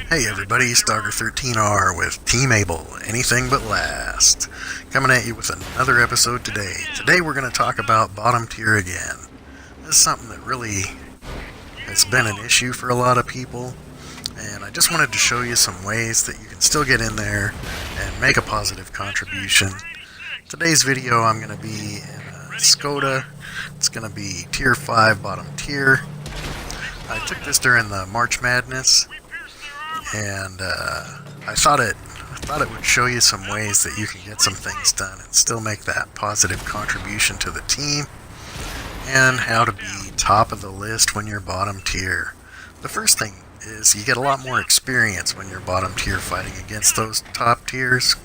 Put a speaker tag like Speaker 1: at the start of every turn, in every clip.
Speaker 1: Hey everybody, Stogger13R with Team Able, Anything But Last. Coming at you with another episode today. Today we're going to talk about bottom tier again. This is something that really has been an issue for a lot of people, and I just wanted to show you some ways that you can still get in there and make a positive contribution. Today's video I'm going to be in a Skoda. It's going to be tier 5 bottom tier. I took this during the March Madness, and I thought it would show you some ways that you can get some things done and still make that positive contribution to the team, and how to be top of the list when you're bottom tier. The first thing is you get a lot more experience when you're bottom tier fighting against those top tiers.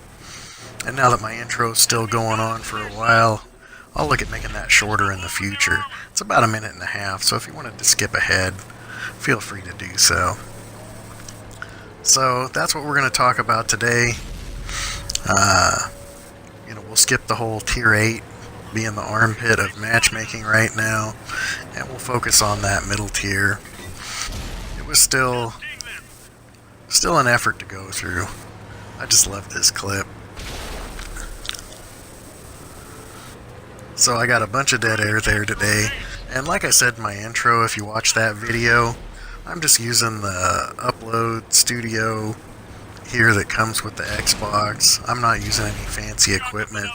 Speaker 1: And now that my intro's still going on for a while, I'll look at making that shorter in the future. It's about a minute and a half, so if you wanted to skip ahead, feel free to do so. So that's what we're going to talk about today. We'll skip the whole tier 8 being the armpit of matchmaking right now, and we'll focus on that middle tier. It was still an effort to go through. I just love this clip. So I got a bunch of dead air there today, and like I said in my intro, if you watch that video, I'm just using the Upload Studio here that comes with the Xbox. I'm not using any fancy equipment.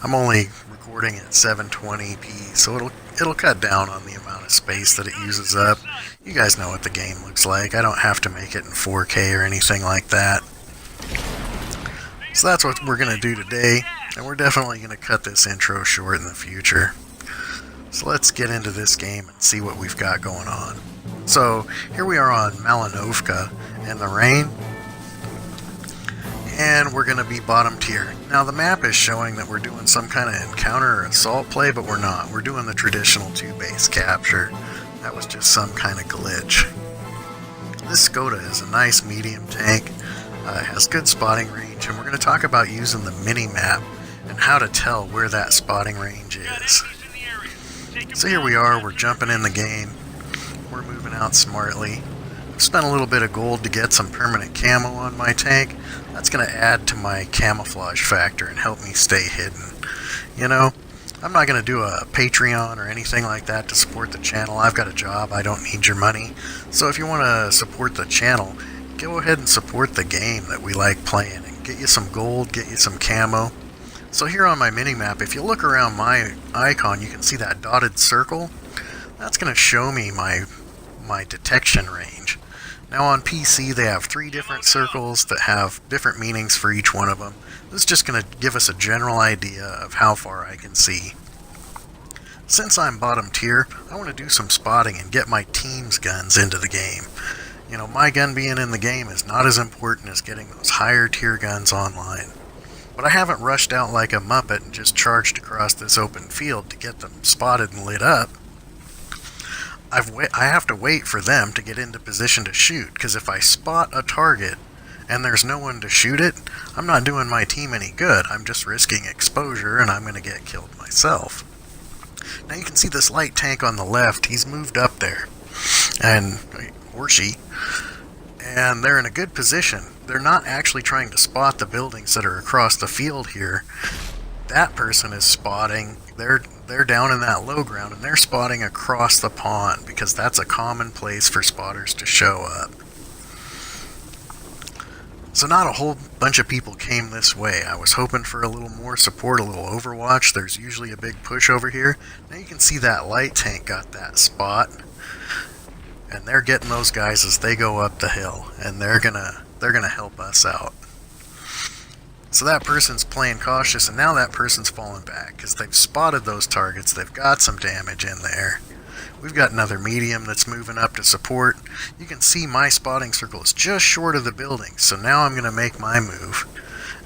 Speaker 1: I'm only recording at 720p, so it'll cut down on the amount of space that it uses up. You guys know what the game looks like. I don't have to make it in 4K or anything like that. So that's what we're going to do today, and we're definitely going to cut this intro short in the future. So let's get into this game and see what we've got going on. So here we are on Malinovka in the rain, and we're going to be bottom tier. Now the map is showing that we're doing some kind of encounter or assault play, but we're not. We're doing the traditional 2-base capture. That was just some kind of glitch. This Skoda is a nice medium tank. It has good spotting range, and we're going to talk about using the mini-map and how to tell where that spotting range is. So here we are, we're jumping in the game. We're moving out smartly. I've spent a little bit of gold to get some permanent camo on my tank. That's going to add to my camouflage factor and help me stay hidden. You know, I'm not going to do a Patreon or anything like that to support the channel. I've got a job, I don't need your money. So if you want to support the channel, go ahead and support the game that we like playing and get you some gold, get you some camo. So here on my minimap, if you look around my icon, you can see that dotted circle. That's going to show me my detection range. Now on PC they have 3 different circles that have different meanings for each one of them. This is just going to give us a general idea of how far I can see. Since I'm bottom tier, I want to do some spotting and get my team's guns into the game. You know, my gun being in the game is not as important as getting those higher tier guns online. But I haven't rushed out like a muppet and just charged across this open field to get them spotted and lit up. I have to wait for them to get into position to shoot, because if I spot a target and there's no one to shoot it, I'm not doing my team any good. I'm just risking exposure and I'm going to get killed myself. Now you can see this light tank on the left. He's moved up there, or she, and they're in a good position. They're not actually trying to spot the buildings that are across the field here. That person is spotting. They're down in that low ground, and they're spotting across the pond, because that's a common place for spotters to show up. So not a whole bunch of people came this way. I was hoping for a little more support, a little overwatch. There's usually a big push over here. Now you can see that light tank got that spot, and they're getting those guys as they go up the hill, and they're gonna help us out. So that person's playing cautious, and now that person's falling back because they've spotted those targets. They've got some damage in there. We've got another medium that's moving up to support. You can see my spotting circle is just short of the building, so now I'm going to make my move,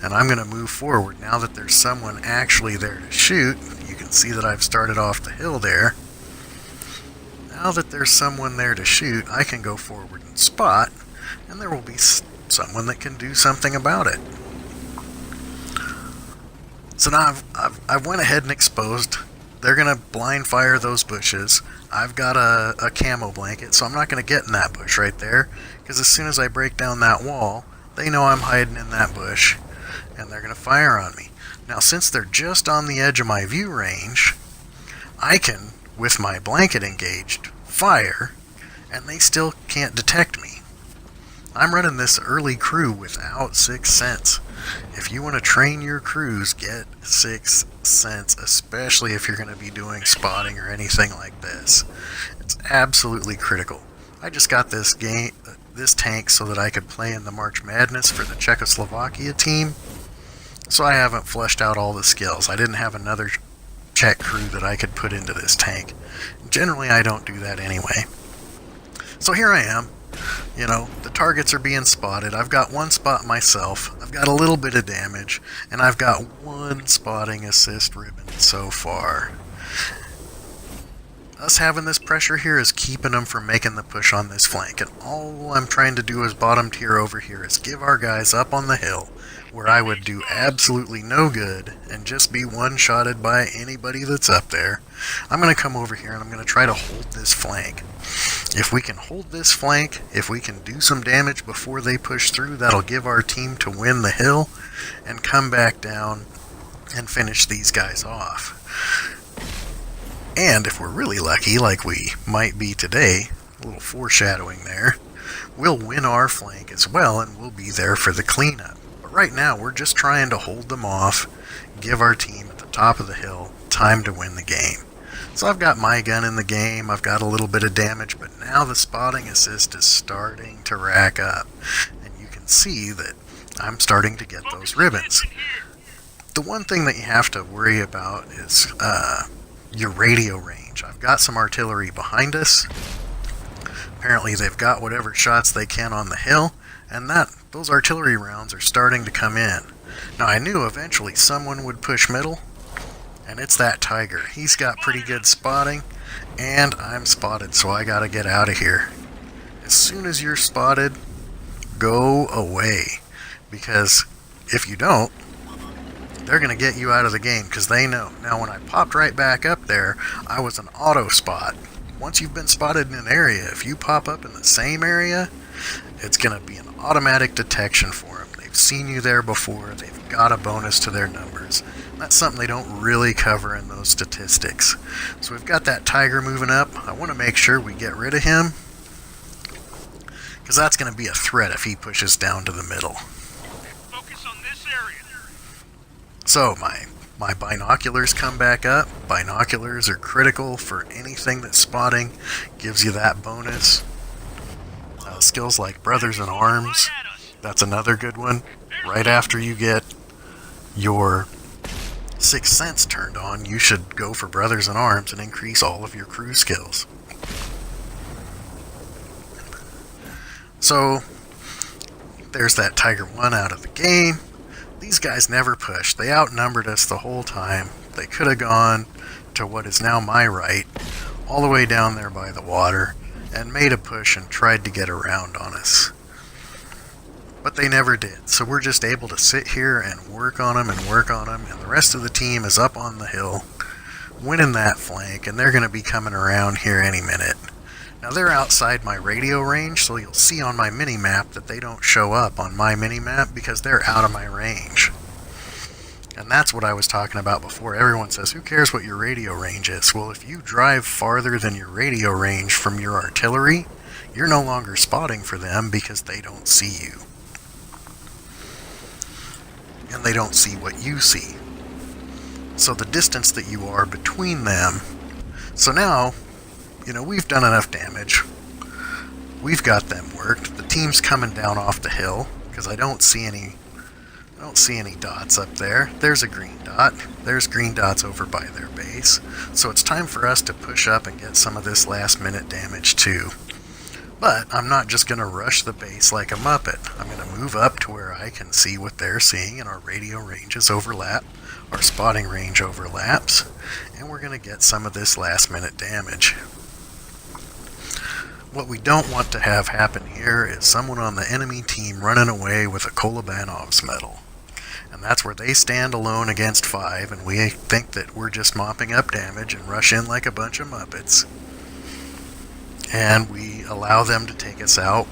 Speaker 1: and I'm going to move forward. Now that there's someone actually there to shoot, you can see that I've started off the hill there. Now that there's someone there to shoot, I can go forward and spot, and there will be someone that can do something about it. So now I've went ahead and exposed they're going to blind fire those bushes. I've got a camo blanket, so I'm not going to get in that bush right there, because as soon as I break down that wall, they know I'm hiding in that bush, and they're going to fire on me. Now, since they're just on the edge of my view range, I can, with my blanket engaged, fire, and they still can't detect me. I'm running this early crew without Sixth Sense. If you want to train your crews, get Sixth Sense, especially if you're going to be doing spotting or anything like this. It's absolutely critical. I just got this tank so that I could play in the March Madness for the Czechoslovakia team, so I haven't fleshed out all the skills. I didn't have another Czech crew that I could put into this tank. Generally, I don't do that anyway. So here I am. The targets are being spotted. I've got one spot myself. I've got a little bit of damage, and I've got one spotting assist ribbon so far. Us having this pressure here is keeping them from making the push on this flank, and all I'm trying to do as bottom tier over here is give our guys up on the hill, where I would do absolutely no good and just be one-shotted by anybody that's up there. I'm going to come over here and I'm going to try to hold this flank. If we can hold this flank, if we can do some damage before they push through, that'll give our team to win the hill and come back down and finish these guys off. And if we're really lucky, like we might be today, a little foreshadowing there, we'll win our flank as well and we'll be there for the cleanup. But right now, we're just trying to hold them off, give our team at the top of the hill time to win the game. So I've got my gun in the game, I've got a little bit of damage, but now the spotting assist is starting to rack up. And you can see that I'm starting to get those ribbons. The one thing that you have to worry about is your radio range. I've got some artillery behind us. Apparently they've got whatever shots they can on the hill, and those artillery rounds are starting to come in. Now I knew eventually someone would push middle, and it's that Tiger. He's got pretty good spotting, and I'm spotted, so I gotta get out of here. As soon as you're spotted, go away, because if you don't, they're going to get you out of the game, because they know. Now, when I popped right back up there, I was an auto spot. Once you've been spotted in an area, if you pop up in the same area, it's going to be an automatic detection for them. They've seen you there before. They've got a bonus to their numbers. That's something they don't really cover in those statistics. So we've got that Tiger moving up. I want to make sure we get rid of him, because that's going to be a threat if he pushes down to the middle.
Speaker 2: Focus on this area.
Speaker 1: So my binoculars come back up. Binoculars are critical for anything that's spotting. Gives you that bonus. Skills like Brothers in Arms, that's another good one. Right after you get your Sixth Sense turned on, you should go for Brothers in Arms and increase all of your crew skills. So there's that Tiger 1 out of the game. These guys never pushed. They outnumbered us the whole time. They could have gone to what is now my right, all the way down there by the water, and made a push and tried to get around on us. But they never did. So we're just able to sit here and work on them, and the rest of the team is up on the hill, winning that flank, and they're going to be coming around here any minute. Now they're outside my radio range, so you'll see on my mini-map that they don't show up on my mini-map because they're out of my range. And that's what I was talking about before. Everyone says, who cares what your radio range is? Well, if you drive farther than your radio range from your artillery, you're no longer spotting for them because they don't see you. And they don't see what you see. So the distance that you are between them. So now, we've done enough damage. We've got them worked. The team's coming down off the hill because I don't see any dots up there. There's a green dot. There's green dots over by their base. So it's time for us to push up and get some of this last minute damage too. But I'm not just going to rush the base like a Muppet. I'm going to move up to where I can see what they're seeing, and our radio ranges overlap. Our spotting range overlaps. And we're going to get some of this last minute damage. What we don't want to have happen here is someone on the enemy team running away with a Kolobanov's medal. And that's where they stand alone against 5, and we think that we're just mopping up damage and rush in like a bunch of Muppets. And we allow them to take us out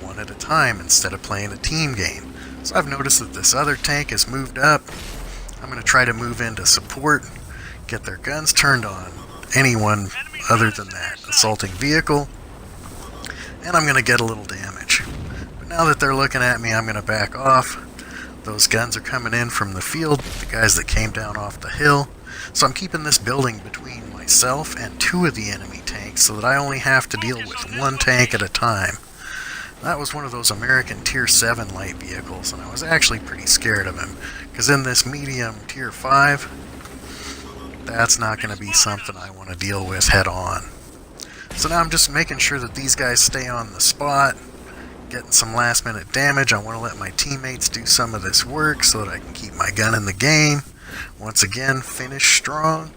Speaker 1: one at a time instead of playing a team game. So I've noticed that this other tank has moved up. I'm going to try to move into support, get their guns turned on anyone other than that assaulting vehicle, and I'm going to get a little damage. But now that they're looking at me, I'm going to back off. Those guns are coming in from the field, the guys that came down off the hill. So I'm keeping this building between myself and 2 of the enemy tanks so that I only have to deal with 1 tank at a time. That was one of those American Tier 7 light vehicles, and I was actually pretty scared of him, because in this medium Tier 5, that's not going to be something I want to deal with head on. So now I'm just making sure that these guys stay on the spot, getting some last minute damage. I want to let my teammates do some of this work so that I can keep my gun in the game. Once again, finish strong.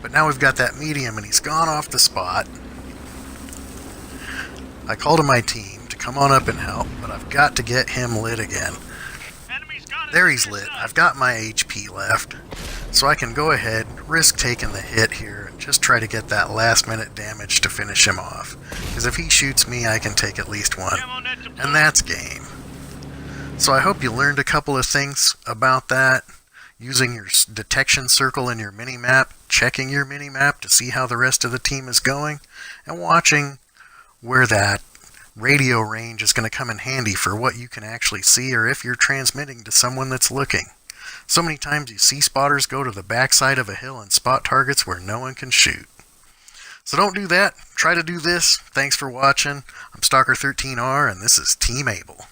Speaker 1: But now we've got that medium and he's gone off the spot. I called to my team to come on up and help, but I've got to get him lit again. There he's lit. I've got my HP left, so I can go ahead, risk taking the hit here, and just try to get that last minute damage to finish him off. Because if he shoots me, I can take at least 1. And that's game. So I hope you learned a couple of things about that. Using your detection circle in your mini-map, checking your mini-map to see how the rest of the team is going, and watching where that radio range is going to come in handy for what you can actually see, or if you're transmitting to someone that's looking. So many times you see spotters go to the backside of a hill and spot targets where no one can shoot. So don't do that. Try to do this. Thanks for watching. I'm Stalker13R, and this is Team Able.